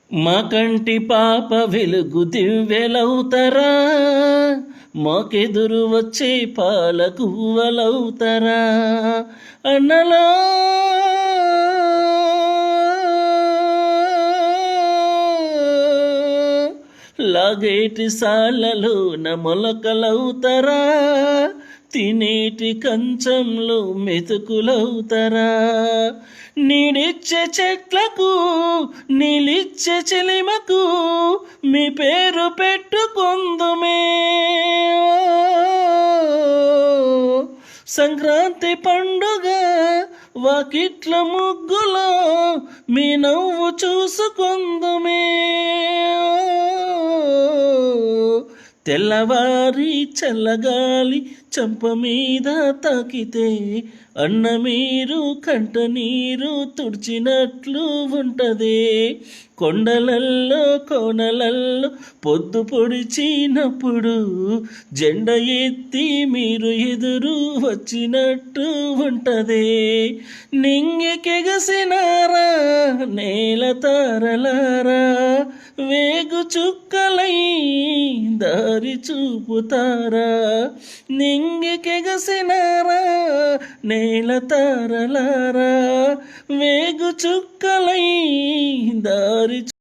మా కంటి పాప వెలుగు దివ్వెలవుతరా, మాకెదురు వచ్చే పాలకువ్వలవుతరా. అన్నలా లాగేటి సాలలోన మొలకలవుతరా, తినేటి కంచంలో మెతుకులవుతరా. నీడిచ్చే చెట్లకు నీలిచ్చే చెలిమకు మీ పేరు పెట్టుకొందుమే. సంక్రాంతి పండుగ వాకిట్ల ముగ్గులో మీ నవ్వు చూసుకొందుమే. తెల్లవారి చల్లగాలి చంప మీద తాకితే అన్న మీరు కంట నీరు తుడిచినట్లు ఉంటదే. కొండలల్లో కోనలల్లో పొద్దు పొడిచినప్పుడు జెండ ఎత్తి మీరు ఎదురు వచ్చినట్టు ఉంటదే. నింగికెగసినారా నేల తారలారా, వేగు చుక్కలై దారి చూపుతారా. నింగికెగసినారా నేల తారలారా, వేగు చుక్కలై దారి